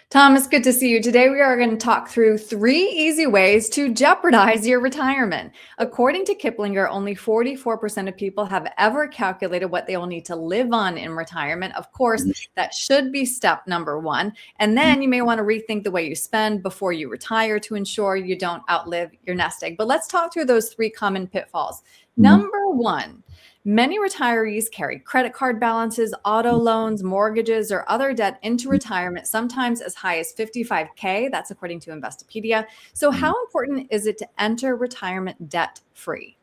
Thomas, good to see you. Today, we are going to talk through 3 easy ways to jeopardize your retirement. According to Kiplinger, only 44% of people have ever calculated what they will need to live on in retirement. Of course, that should be step number one. And then you may want to rethink the way you spend before you retire to ensure you don't outlive your nest egg. But let's talk through those 3 common pitfalls. Number one, many retirees carry credit card balances, auto loans, mortgages, or other debt into retirement, sometimes as high as 55K. That's according to Investopedia. So how important is it to enter retirement debt free?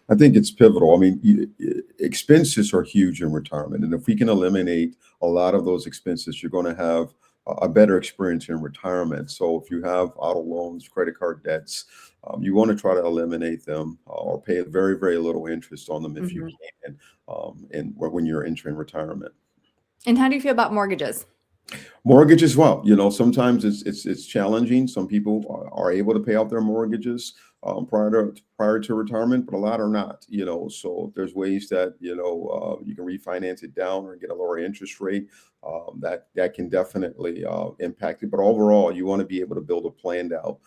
I think it's pivotal. I mean, expenses are huge in retirement. And if we can eliminate a lot of those expenses, you're going to have a better experience in retirement. So if you have auto loans, credit card debts, you want to try to eliminate them or pay very, very little interest on them if you can, and when you're entering retirement. And how do you feel about mortgages? Mortgage as well. Sometimes it's challenging. Some people are able to pay off their mortgages prior to retirement, but a lot are not. So there's ways that you can refinance it down or get a lower interest rate. That can definitely impact it. But overall, you want to be able to build a plan out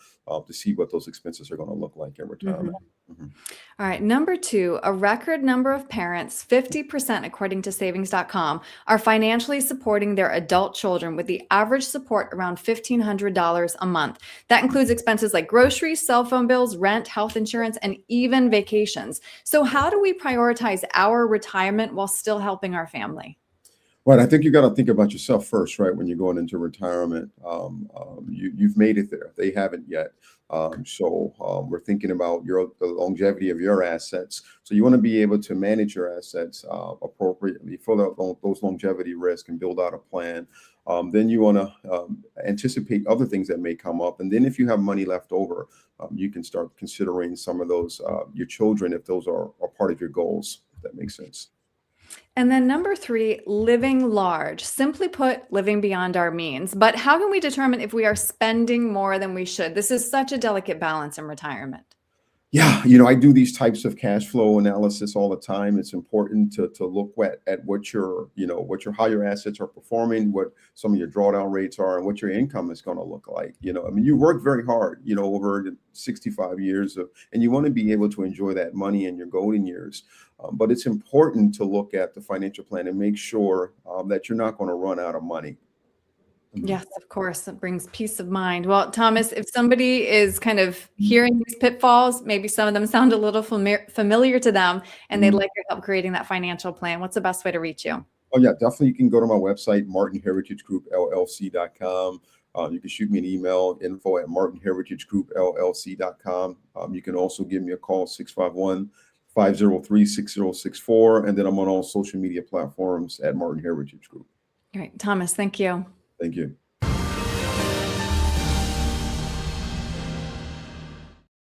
to see what those expenses are going to look like in retirement. All right. Number two, a record number of parents, 50% according to savings.com, are financially supporting their adult children with the average support around $1,500 a month. That includes expenses like groceries, cell phone bills, rent, health insurance, and even vacations. So how do we prioritize our retirement while still helping our family? Right. I think you got to think about yourself first, right? When you're going into retirement, you've made it there. They haven't yet. So we're thinking about the longevity of your assets. So you want to be able to manage your assets appropriately, fill out those longevity risks and build out a plan. Then you want to anticipate other things that may come up. And then if you have money left over, you can start considering some of those, your children, if those are part of your goals, if that makes sense. And then number three, living large. Simply put, living beyond our means. But how can we determine if we are spending more than we should? This is such a delicate balance in retirement. Yeah, I do these types of cash flow analysis all the time. It's important to look at how your assets are performing, what some of your drawdown rates are, and what your income is going to look like. You work very hard, over 65 years and you want to be able to enjoy that money in your golden years. But it's important to look at the financial plan and make sure that you're not going to run out of money. Yes, of course. It brings peace of mind. Well, Thomas, if somebody is kind of hearing these pitfalls, maybe some of them sound a little familiar to them, and they'd like your help creating that financial plan, what's the best way to reach you? Oh, yeah, definitely. You can go to my website, martinheritagegroupllc.com. You can shoot me an email, info@martinheritagegroupllc.com. You can also give me a call, 651-503-6064. And then I'm on all social media platforms at Martin Heritage Group. All right, Thomas, thank you. Thank you.